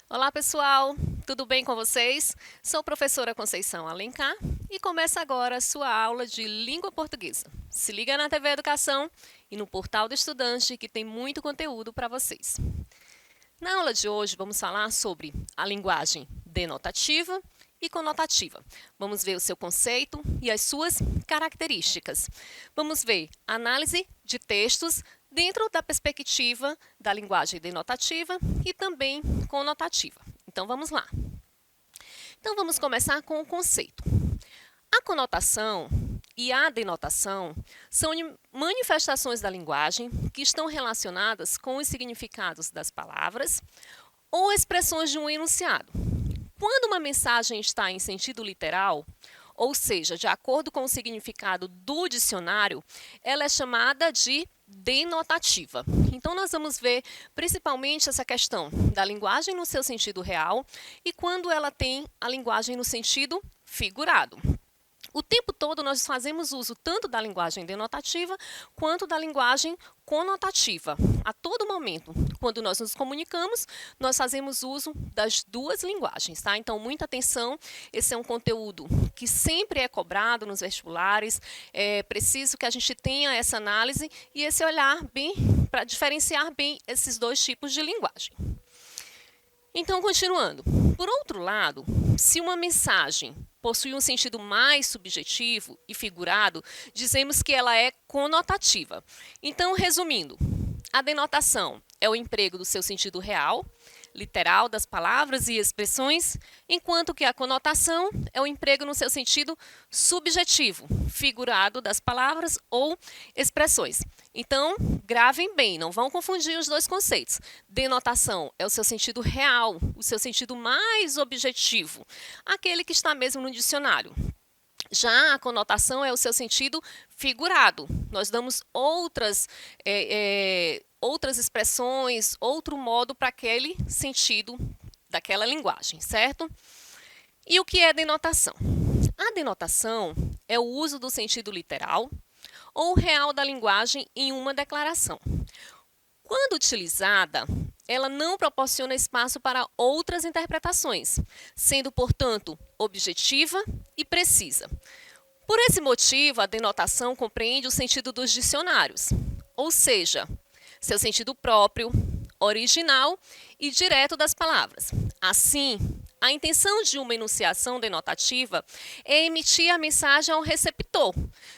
Olá pessoal, tudo bem com vocês? Sou a professora Conceição Alencar e começa agora a sua aula de língua portuguesa. Se liga na TV Educação e no portal do estudante que tem muito conteúdo para vocês. Na aula de hoje vamos falar sobre a linguagem denotativa e conotativa. Vamos ver o seu conceito e as suas características. Vamos ver análise de textos dentro da perspectiva da linguagem denotativa e também conotativa. Então, vamos lá. Então, vamos começar com o conceito. A conotação e a denotação são manifestações da linguagem que estão relacionadas com os significados das palavras ou expressões de um enunciado. Quando uma mensagem está em sentido literal, ou seja, de acordo com o significado do dicionário, ela é chamada de denotativa. Então, nós vamos ver principalmente essa questão da linguagem no seu sentido real e quando ela tem a linguagem no sentido figurado. O tempo todo nós fazemos uso tanto da linguagem denotativa quanto da linguagem conotativa. A todo momento, quando nós nos comunicamos, nós fazemos uso das duas linguagens, tá? Então, muita atenção, esse é um conteúdo que sempre é cobrado nos vestibulares, é preciso que a gente tenha essa análise e esse olhar bem, para diferenciar bem esses dois tipos de linguagem. Então, continuando. Por outro lado, se uma mensagem possui um sentido mais subjetivo e figurado, dizemos que ela é conotativa. Então, resumindo, a denotação é o emprego do seu sentido real, literal das palavras e expressões, enquanto que a conotação é o emprego no seu sentido subjetivo, figurado das palavras ou expressões. Então, gravem bem, não vão confundir os dois conceitos. Denotação é o seu sentido real, o seu sentido mais objetivo, aquele que está mesmo no dicionário. Já a conotação é o seu sentido figurado. Nós damos outras expressões, outro modo para aquele sentido daquela linguagem, certo? E o que é denotação? A denotação é o uso do sentido literal ou real da linguagem em uma declaração. Quando utilizada, ela não proporciona espaço para outras interpretações, sendo, portanto, objetiva e precisa. Por esse motivo, a denotação compreende o sentido dos dicionários, ou seja, seu sentido próprio, original e direto das palavras. Assim, a intenção de uma enunciação denotativa é emitir a mensagem ao receptor,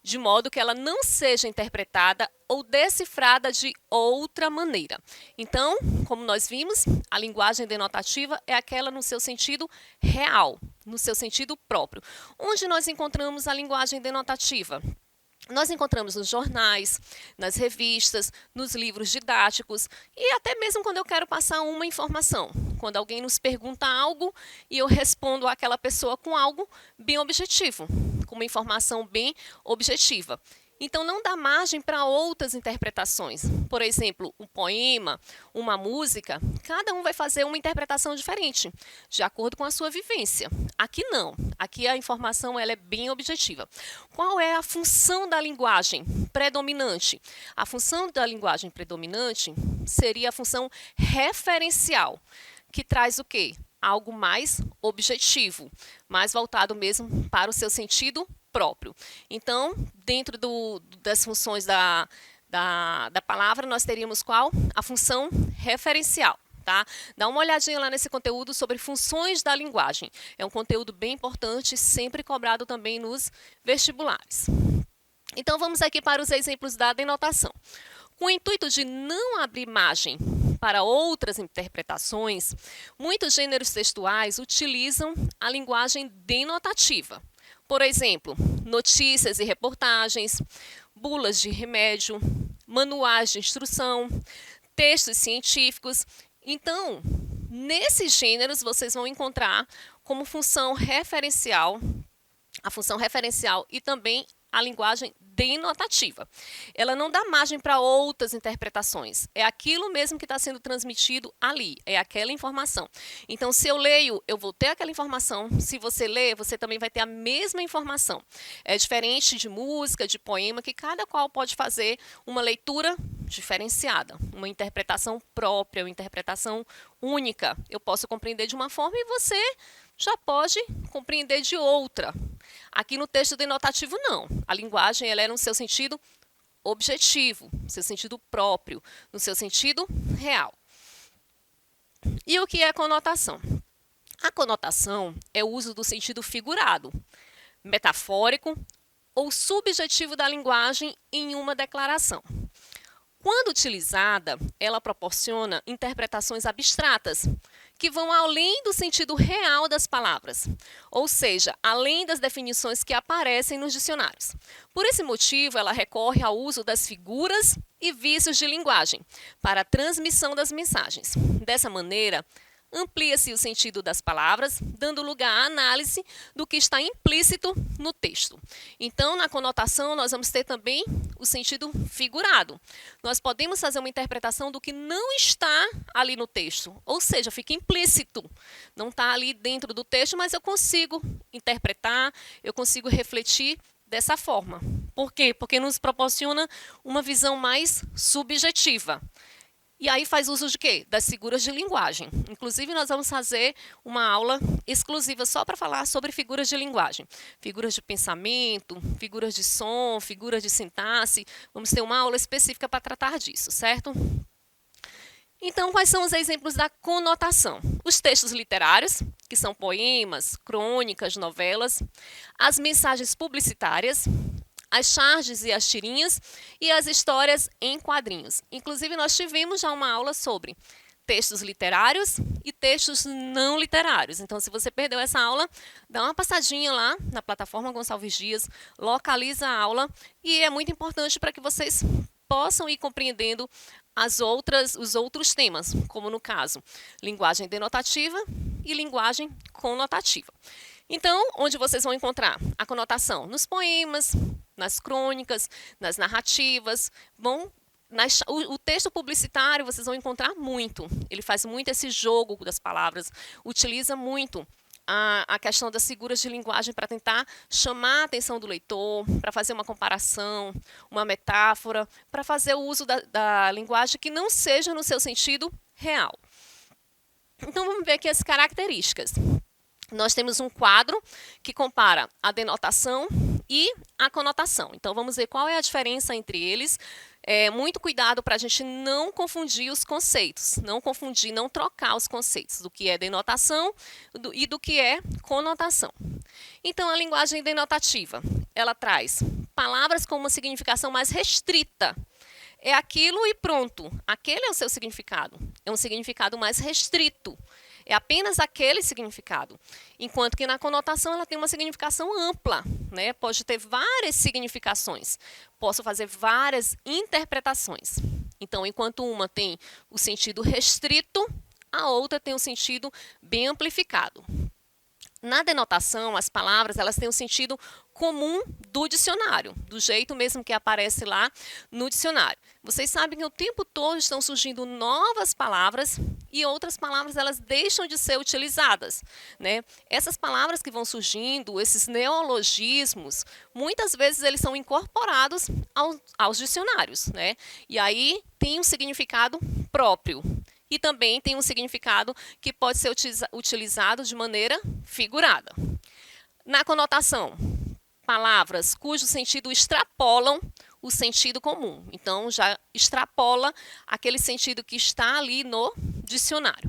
de modo que ela não seja interpretada ou decifrada de outra maneira. Então, como nós vimos, a linguagem denotativa é aquela no seu sentido real, no seu sentido próprio. Onde nós encontramos a linguagem denotativa? Nós encontramos nos jornais, nas revistas, nos livros didáticos e até mesmo quando eu quero passar uma informação. Quando alguém nos pergunta algo e eu respondo àquela pessoa com algo bem objetivo, com uma informação bem objetiva. Então, não dá margem para outras interpretações. Por exemplo, um poema, uma música, cada um vai fazer uma interpretação diferente, de acordo com a sua vivência. Aqui não. Aqui a informação ela é bem objetiva. Qual é a função da linguagem predominante? A função da linguagem predominante seria a função referencial, que traz o quê? Algo mais objetivo, mais voltado mesmo para o seu sentido próprio. Então, dentro das funções da palavra, nós teríamos qual? A função referencial. Tá? Dá uma olhadinha lá nesse conteúdo sobre funções da linguagem. É um conteúdo bem importante, sempre cobrado também nos vestibulares. Então, vamos aqui para os exemplos da denotação. Com o intuito de não abrir margem para outras interpretações, muitos gêneros textuais utilizam a linguagem denotativa. Por exemplo, notícias e reportagens, bulas de remédio, manuais de instrução, textos científicos. Então, nesses gêneros, vocês vão encontrar como função referencial, a função referencial e também a linguagem denotativa. Ela não dá margem para outras interpretações. É aquilo mesmo que está sendo transmitido ali, é aquela informação. Então, se eu leio, eu vou ter aquela informação. Se você lê, você também vai ter a mesma informação. É diferente de música, de poema, que cada qual pode fazer uma leitura diferenciada, uma interpretação própria, uma interpretação única. Eu posso compreender de uma forma e você já pode compreender de outra. Aqui no texto denotativo, não. A linguagem ela é no seu sentido objetivo, no seu sentido próprio, no seu sentido real. E o que é conotação? A conotação é o uso do sentido figurado, metafórico ou subjetivo da linguagem em uma declaração. Quando utilizada, ela proporciona interpretações abstratas, que vão além do sentido real das palavras, ou seja, além das definições que aparecem nos dicionários. Por esse motivo, ela recorre ao uso das figuras e vícios de linguagem para a transmissão das mensagens. Dessa maneira, amplia-se o sentido das palavras, dando lugar à análise do que está implícito no texto. Então, na conotação, nós vamos ter também o sentido figurado. Nós podemos fazer uma interpretação do que não está ali no texto, ou seja, fica implícito. Não está ali dentro do texto, mas eu consigo interpretar, eu consigo refletir dessa forma. Por quê? Porque nos proporciona uma visão mais subjetiva. E aí faz uso de quê? Das figuras de linguagem. Inclusive, nós vamos fazer uma aula exclusiva só para falar sobre figuras de linguagem. Figuras de pensamento, figuras de som, figuras de sintaxe. Vamos ter uma aula específica para tratar disso, certo? Então, quais são os exemplos da conotação? Os textos literários, que são poemas, crônicas, novelas. As mensagens publicitárias, as charges e as tirinhas e as histórias em quadrinhos. Inclusive, nós tivemos já uma aula sobre textos literários e textos não literários. Então, se você perdeu essa aula, dá uma passadinha lá na plataforma Gonçalves Dias, localiza a aula e é muito importante para que vocês possam ir compreendendo os outros temas, como no caso, linguagem denotativa e linguagem conotativa. Então, onde vocês vão encontrar a conotação? Nos poemas, nas crônicas, nas narrativas, o texto publicitário vocês vão encontrar muito. Ele faz muito esse jogo das palavras, utiliza muito a questão das figuras de linguagem para tentar chamar a atenção do leitor, para fazer uma comparação, uma metáfora, para fazer o uso da linguagem que não seja no seu sentido real. Então, vamos ver aqui as características. Nós temos um quadro que compara a denotação e a conotação. Então, vamos ver qual é a diferença entre eles. Muito cuidado para a gente não confundir os conceitos, não trocar os conceitos do que é denotação e do que é conotação. Então, a linguagem denotativa, ela traz palavras com uma significação mais restrita. É aquilo e pronto. Aquele é o seu significado. É um significado mais restrito. É apenas aquele significado. Enquanto que na conotação ela tem uma significação ampla, né? Pode ter várias significações. Posso fazer várias interpretações. Então, enquanto uma tem o sentido restrito, a outra tem o sentido bem amplificado. Na denotação, as palavras elas têm o sentido comum do dicionário, do jeito mesmo que aparece lá no dicionário. Vocês sabem que o tempo todo estão surgindo novas palavras e outras palavras elas deixam de ser utilizadas, né? Essas palavras que vão surgindo, esses neologismos, muitas vezes eles são incorporados aos dicionários, né? E aí tem um significado próprio. E também tem um significado que pode ser utilizado de maneira figurada. Na conotação, palavras cujo sentido extrapolam o sentido comum. Então, já extrapola aquele sentido que está ali no dicionário.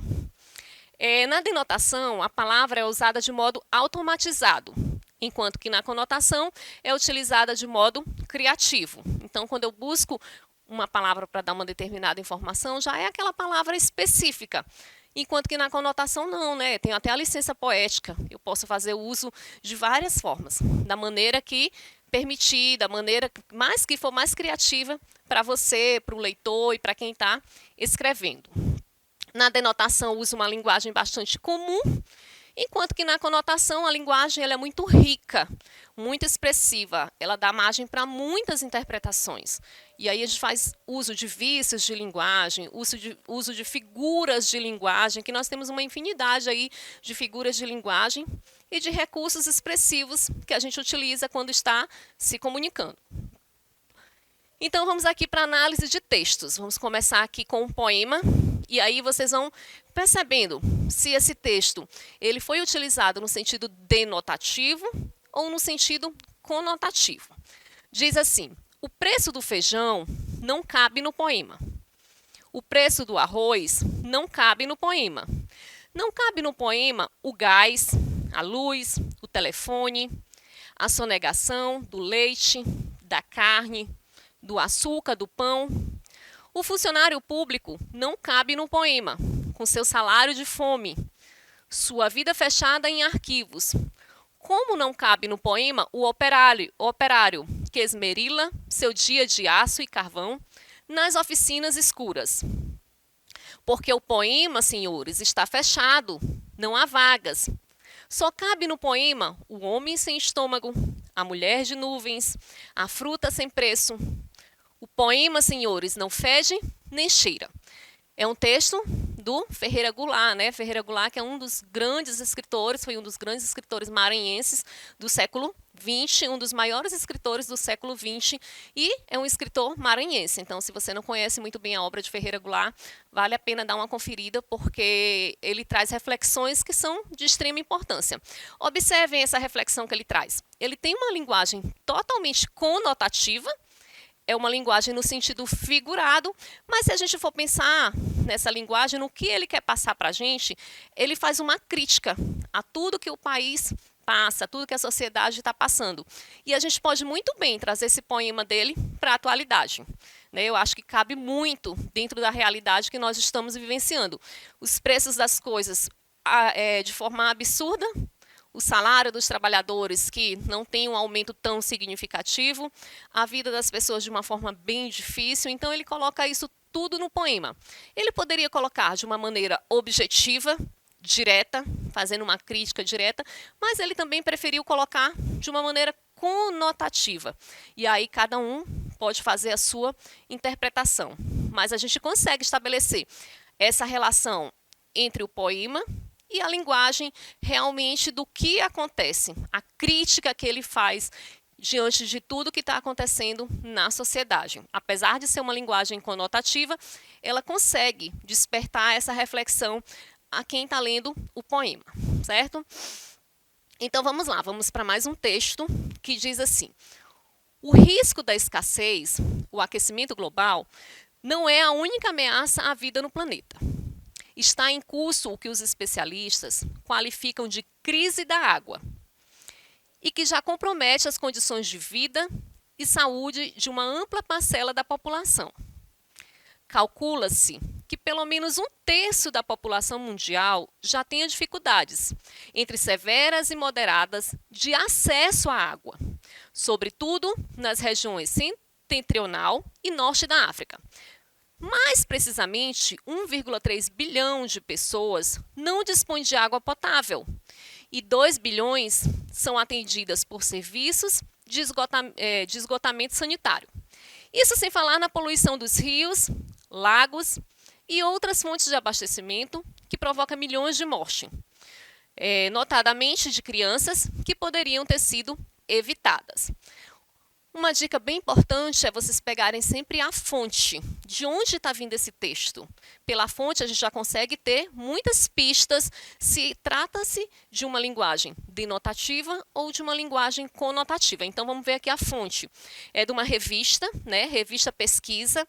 Na denotação, a palavra é usada de modo automatizado, enquanto que na conotação é utilizada de modo criativo. Então, quando eu busco uma palavra para dar uma determinada informação, já é aquela palavra específica. Enquanto que na conotação não, né? Tem até a licença poética. Eu posso fazer uso de várias formas, da maneira que permitir, da maneira que for mais criativa para você, para o leitor e para quem está escrevendo. Na denotação, uso uma linguagem bastante comum, enquanto que na conotação a linguagem ela é muito rica. muito expressiva, ela dá margem para muitas interpretações. E aí a gente faz uso de vícios de linguagem, uso de figuras de linguagem, que nós temos uma infinidade aí de figuras de linguagem e de recursos expressivos que a gente utiliza quando está se comunicando. Então, vamos aqui para a análise de textos. Vamos começar aqui com um poema, e aí vocês vão percebendo se esse texto ele foi utilizado no sentido denotativo ou no sentido conotativo. Diz assim: o preço do feijão não cabe no poema. O preço do arroz não cabe no poema. Não cabe no poema o gás, a luz, o telefone, a sonegação do leite, da carne, do açúcar, do pão. O funcionário público não cabe no poema, com seu salário de fome, sua vida fechada em arquivos. Como não cabe no poema o operário que esmerila seu dia de aço e carvão nas oficinas escuras. Porque o poema, senhores, está fechado, não há vagas. Só cabe no poema o homem sem estômago, a mulher de nuvens, a fruta sem preço. O poema, senhores, não fede nem cheira. É um texto do Ferreira Goulart, né? Ferreira Goulart, que é um dos grandes escritores, foi um dos grandes escritores maranhenses do século XX, um dos maiores escritores do século XX, e é um escritor maranhense. Então, se você não conhece muito bem a obra de Ferreira Goulart, vale a pena dar uma conferida, porque ele traz reflexões que são de extrema importância. Observem essa reflexão que ele traz. Ele tem uma linguagem totalmente conotativa, é uma linguagem no sentido figurado, mas se a gente for pensar nessa linguagem, no que ele quer passar para a gente, ele faz uma crítica a tudo que o país passa, a tudo que a sociedade está passando. E a gente pode muito bem trazer esse poema dele para a atualidade. Eu acho que cabe muito dentro da realidade que nós estamos vivenciando. Os preços das coisas de forma absurda, o salário dos trabalhadores que não tem um aumento tão significativo, a vida das pessoas de uma forma bem difícil, então ele coloca isso tudo no poema. Ele poderia colocar de uma maneira objetiva, direta, fazendo uma crítica direta, mas ele também preferiu colocar de uma maneira conotativa. E aí cada um pode fazer a sua interpretação. Mas a gente consegue estabelecer essa relação entre o poema e a linguagem realmente do que acontece, a crítica que ele faz diante de tudo que está acontecendo na sociedade. Apesar de ser uma linguagem conotativa, ela consegue despertar essa reflexão a quem está lendo o poema, certo? Então vamos lá, vamos para mais um texto que diz assim: o risco da escassez, o aquecimento global, não é a única ameaça à vida no planeta. Está em curso o que os especialistas qualificam de crise da água e que já compromete as condições de vida e saúde de uma ampla parcela da população. Calcula-se que pelo menos 1/3 da população mundial já tenha dificuldades, entre severas e moderadas, de acesso à água, sobretudo nas regiões setentrional e norte da África. Mais precisamente, 1,3 bilhão de pessoas não dispõem de água potável e 2 bilhões são atendidas por serviços de esgotamento sanitário. Isso sem falar na poluição dos rios, lagos e outras fontes de abastecimento que provoca milhões de mortes, notadamente de crianças que poderiam ter sido evitadas. Uma dica bem importante é vocês pegarem sempre a fonte. De onde está vindo esse texto? Pela fonte, a gente já consegue ter muitas pistas se trata-se de uma linguagem denotativa ou de uma linguagem conotativa. Então, vamos ver aqui a fonte. É de uma revista, né? Revista Pesquisa,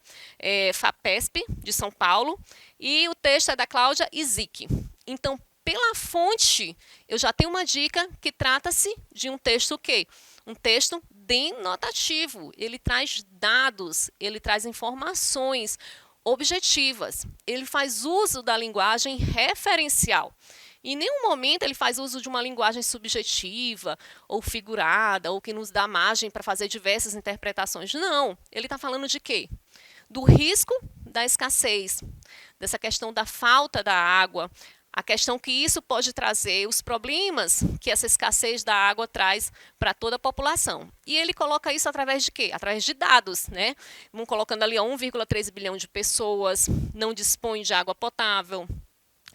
FAPESP, de São Paulo, e o texto é da Cláudia Izik. Então, pela fonte, eu já tenho uma dica que trata-se de um texto o quê? Um texto denotativo. Ele traz dados, ele traz informações objetivas. Ele faz uso da linguagem referencial. Em nenhum momento ele faz uso de uma linguagem subjetiva ou figurada, ou que nos dá margem para fazer diversas interpretações. Não. Ele está falando de quê? Do risco da escassez, dessa questão da falta da água, A questão que isso pode trazer, os problemas que essa escassez da água traz para toda a população. E ele coloca isso através de quê? Através de dados, né? Vão colocando ali 1,3 bilhão de pessoas não dispõem de água potável.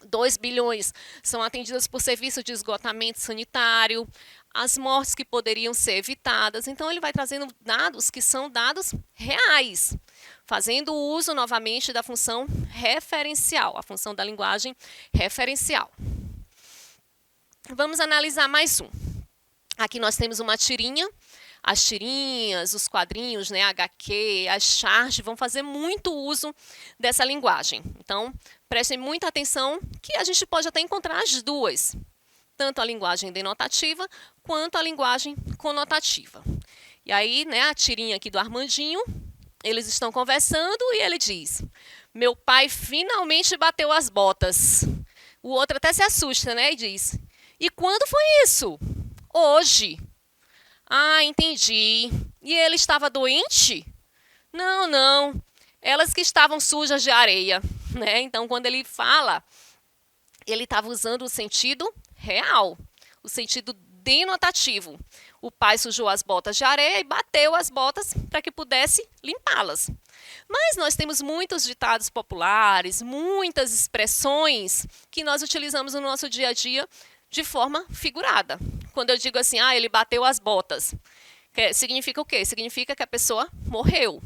2 bilhões são atendidas por serviço de esgotamento sanitário, as mortes que poderiam ser evitadas. Então, ele vai trazendo dados que são dados reais, fazendo uso novamente da função referencial, a função da linguagem referencial. Vamos analisar mais um. Aqui nós temos uma tirinha. As tirinhas, os quadrinhos, né, HQ, as charts vão fazer muito uso dessa linguagem. Então, prestem muita atenção que a gente pode até encontrar as duas, tanto a linguagem denotativa quanto a linguagem conotativa. E aí, né, a tirinha aqui do Armandinho, eles estão conversando e ele diz: meu pai finalmente bateu as botas. O outro até se assusta, né, e diz: e quando foi isso? Hoje. Ah, entendi. E ele estava doente? Não, não. Elas que estavam sujas de areia, né? Então, quando ele fala, ele estava usando o sentido real, o sentido denotativo. O pai sujou as botas de areia e bateu as botas para que pudesse limpá-las. Mas nós temos muitos ditados populares, muitas expressões que nós utilizamos no nosso dia a dia de forma figurada. Quando eu digo assim, ele bateu as botas, significa o quê? Significa que a pessoa morreu.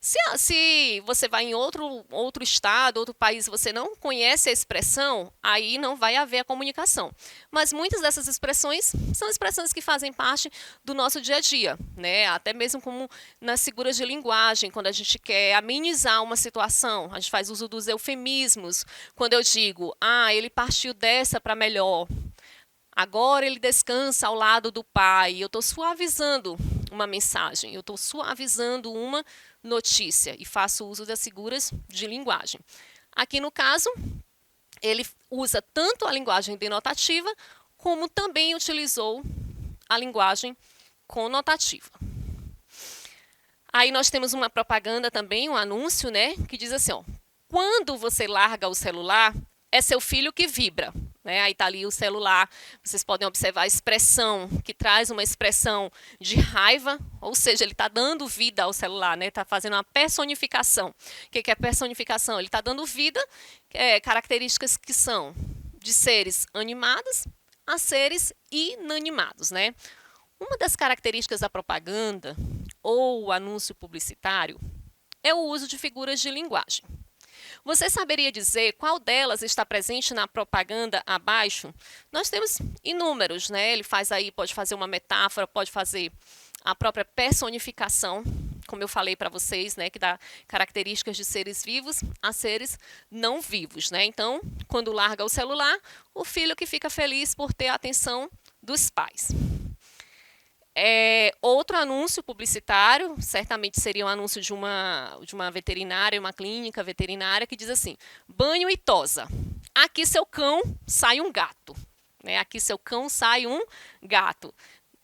Se você vai em outro estado, outro país, você não conhece a expressão, aí não vai haver a comunicação. Mas muitas dessas expressões são expressões que fazem parte do nosso dia a dia, né? Até mesmo como nas figuras de linguagem, quando a gente quer amenizar uma situação, a gente faz uso dos eufemismos. Quando eu digo, ele partiu dessa para melhor, agora ele descansa ao lado do pai. Eu estou suavizando uma mensagem, eu estou suavizando uma notícia e faço uso das figuras de linguagem. Aqui no caso, ele usa tanto a linguagem denotativa, como também utilizou a linguagem conotativa. Aí nós temos uma propaganda também, um anúncio, né, que diz assim, quando você larga o celular, é seu filho que vibra. Aí está ali o celular, vocês podem observar a expressão, que traz uma expressão de raiva, ou seja, ele está dando vida ao celular, está fazendo uma personificação. O que é personificação? Ele está dando vida, características que são de seres animados a seres inanimados. Uma das características da propaganda ou anúncio publicitário é o uso de figuras de linguagem. Você saberia dizer qual delas está presente na propaganda abaixo? Nós temos inúmeros, Ele faz aí, pode fazer uma metáfora, pode fazer a própria personificação, como eu falei para vocês, que dá características de seres vivos a seres não vivos, Então, quando larga o celular, o filho que fica feliz por ter a atenção dos pais. Outro anúncio publicitário, certamente seria um anúncio de uma veterinária, uma clínica veterinária, que diz assim, banho e tosa, aqui seu cão sai um gato. Aqui seu cão sai um gato.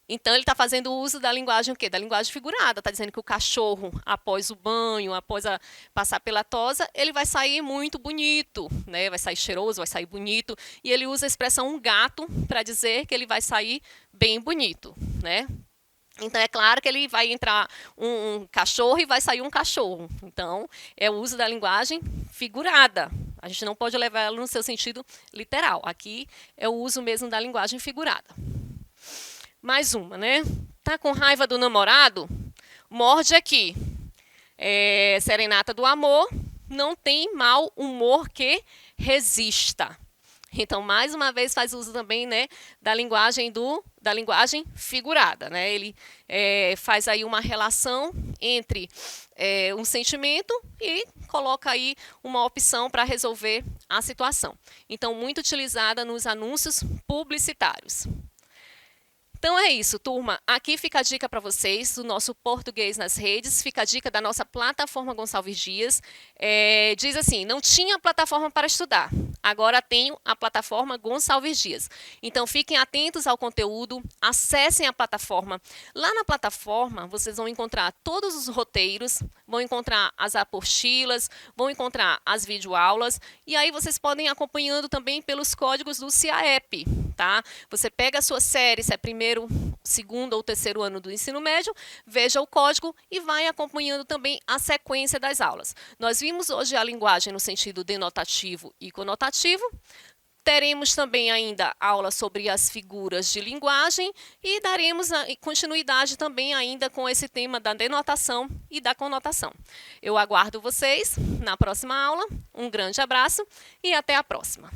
Então, ele está fazendo uso da linguagem, o quê? Da linguagem figurada. Está dizendo que o cachorro, após o banho, após passar pela tosa, ele vai sair muito bonito, vai sair cheiroso, vai sair bonito. E ele usa a expressão um gato para dizer que ele vai sair bem bonito, Então, é claro que ele vai entrar um cachorro e vai sair um cachorro. Então, é o uso da linguagem figurada. A gente não pode levar ela no seu sentido literal. Aqui é o uso mesmo da linguagem figurada. Mais uma, Tá com raiva do namorado? Morde aqui. Serenata do amor, não tem mau humor que resista. Então, mais uma vez, faz uso também da linguagem figurada. Ele faz aí uma relação entre um sentimento e coloca aí uma opção para resolver a situação. Então, muito utilizada nos anúncios publicitários. Então é isso, turma. Aqui fica a dica para vocês do nosso Português nas Redes, fica a dica da nossa plataforma Gonçalves Dias. Diz assim, não tinha plataforma para estudar, agora tenho a plataforma Gonçalves Dias. Então fiquem atentos ao conteúdo, acessem a plataforma. Lá na plataforma vocês vão encontrar todos os roteiros, vão encontrar as apostilas, vão encontrar as videoaulas e aí vocês podem ir acompanhando também pelos códigos do CIAEP, tá? Você pega a sua série, se é primeiro, segundo ou terceiro ano do ensino médio, veja o código e vai acompanhando também a sequência das aulas. Nós vimos hoje a linguagem no sentido denotativo e conotativo. Teremos também ainda aula sobre as figuras de linguagem e daremos continuidade também ainda com esse tema da denotação e da conotação. Eu aguardo vocês na próxima aula. Um grande abraço e até a próxima.